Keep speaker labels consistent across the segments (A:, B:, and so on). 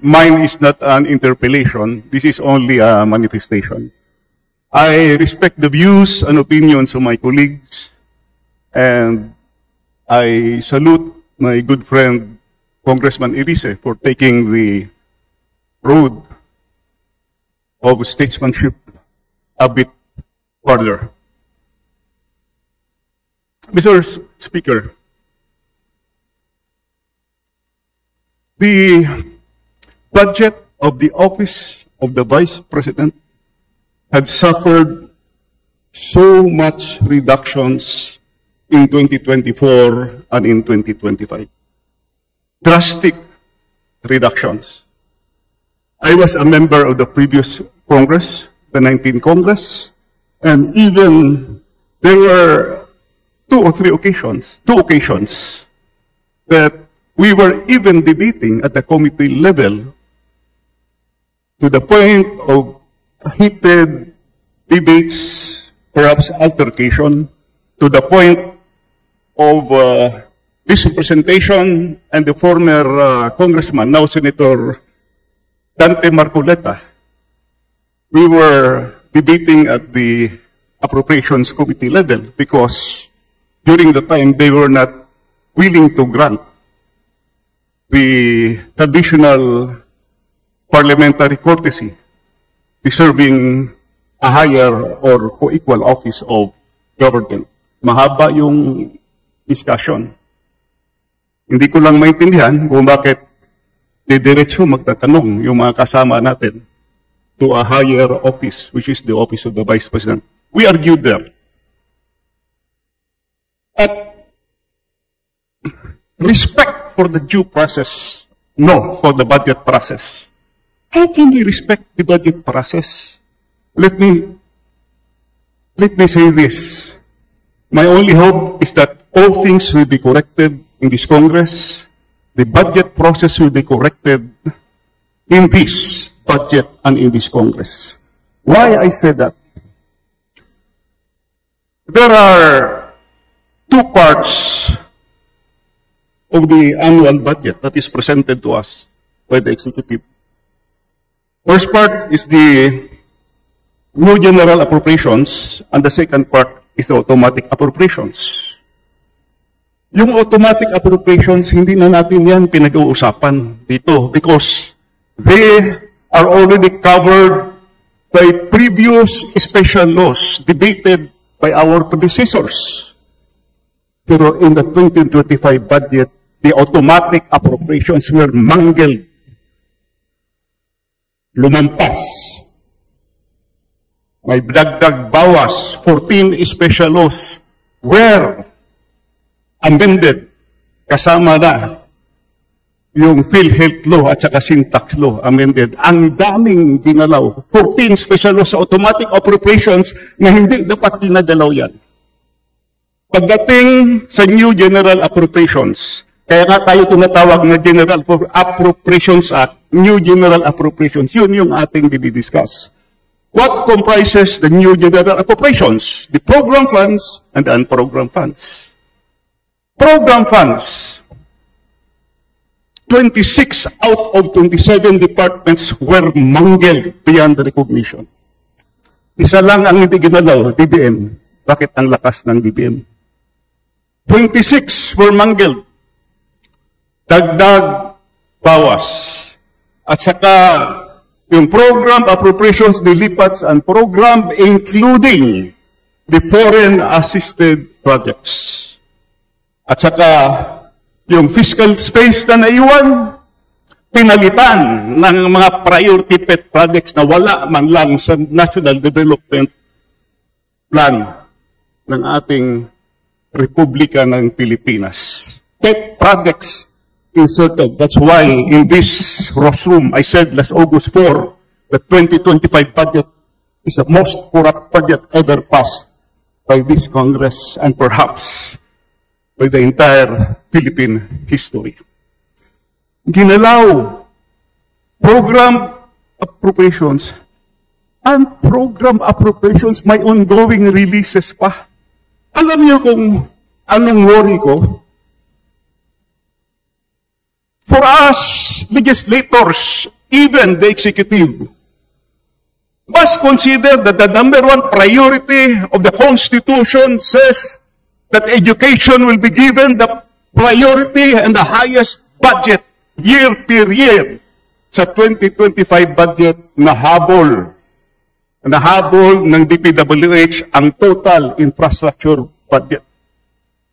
A: Mine is not an interpellation. This is only a manifestation. I respect the views and opinions of my colleagues, and I salute my good friend, Congressman Elise, for taking the road of statesmanship a bit further. Mr. Speaker, the budget of the Office of the Vice President had suffered so much reductions in 2024 and in 2025. Drastic reductions. I was a member of the previous Congress, the 19th Congress, and even there were two occasions that we were even debating at the committee level to the point of heated debates, perhaps altercation, to the point of this presentation and the former congressman, now Senator Dante Marcoleta. We were debating at the Appropriations Committee level because during the time they were not willing to grant the traditional parliamentary courtesy deserving a higher or co-equal office of government. Mahaba yung discussion. Hindi ko lang maintindihan kung bakit didiretso magtatanong yung mga kasama natin to a higher office, which is the office of the Vice President. We argued there. At respect for the due process, no, for the budget process. How can we respect the budget process? Let me say this. My only hope is that all things will be corrected in this Congress. The budget process will be corrected in this budget and in this Congress. Why I said that? There are two parts of the annual budget that is presented to us by the executive. First part is the new general appropriations, and the second part is the automatic appropriations. Yung automatic appropriations, hindi na natin yan pinag-uusapan dito because they are already covered by previous special laws debated by our predecessors. Pero in the 2025 budget, the automatic appropriations were mangled. Lumampas. May dagdag bawas. 14 special laws were amended. Kasama na yung PhilHealth law at saka syntax law amended. Ang daming dinalaw. 14 special laws sa automatic appropriations na hindi dapat dinadalaw yan. Pagdating sa new general appropriations, kaya nga tayo tinatawag na General Appropriations Act, New General Appropriations, yun yung ating dinidiscuss. What comprises the new general appropriations? The program funds and the unprogrammed funds. Program funds, 26 out of 27 departments were mangled beyond recognition. Isa lang ang hindi ginalaw, DBM. Bakit ang lakas ng DBM? 26 were mangled. Dagdag bawas. At saka yung program appropriations nilipat and program including the foreign assisted projects. At saka yung fiscal space na naiwan, pinalitan ng mga priority pet projects na wala man lang sa National Development Plan ng ating Republika ng Pilipinas. Pet projects inserted. That's why in this room, I said last August 4, the 2025 budget is the most corrupt budget ever passed by this Congress and perhaps by the entire Philippine history. Ginalaw program appropriations and program appropriations may ongoing releases pa. Alam niyo kung anong worry ko? For us, legislators, even the executive, must consider that the number one priority of the Constitution says that education will be given the priority and the highest budget year per year sa 2025 budget na habol ng DPWH ang total infrastructure budget.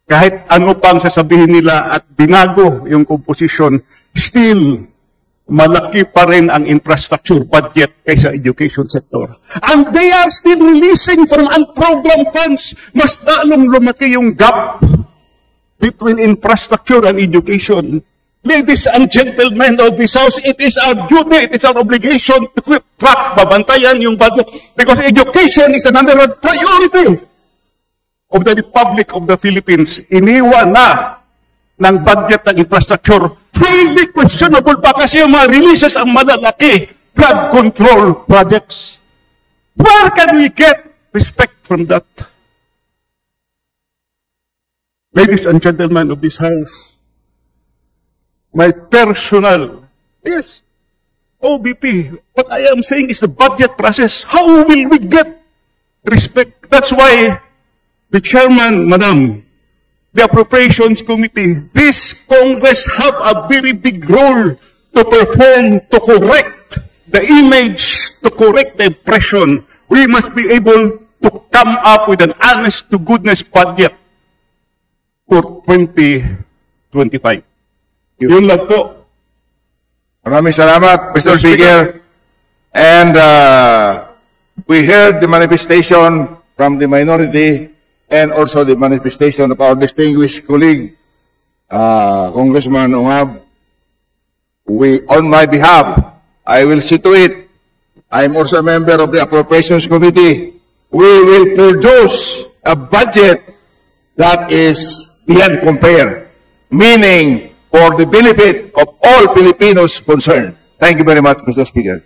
A: Kahit ano pang sasabihin nila at binago yung composition, still malaki pa rin ang infrastructure budget kaysa education sector. And they are still releasing from unprogrammed funds. Mas lalong lumaki yung gap between infrastructure and education. Ladies and gentlemen of this House, it is our duty, it is our obligation to keep track, babantayan yung budget. Because education is another priority of the Republic of the Philippines. Iniwan na ng budget ng infrastructure. Highly questionable pa kasi yung mga releases ang malalaki flood control projects. Where can we get respect from that? Ladies and gentlemen of this House, my personal, yes, OBP, what I am saying is the budget process. How will we get respect? That's why the chairman, Madam, the Appropriations Committee, this Congress have a very big role to perform, to correct the image, to correct the impression. We must be able to come up with an honest-to-goodness budget for 2025. Yun lang po.
B: Maraming salamat, Mr. Speaker. And we heard the manifestation from the minority and also the manifestation of our distinguished colleague, Congressman Ungab. On my behalf, I will see to it. I'm also a member of the Appropriations Committee. We will produce a budget that is beyond compare, meaning for the benefit of all Filipinos concerned. Thank you very much, Mr. Speaker.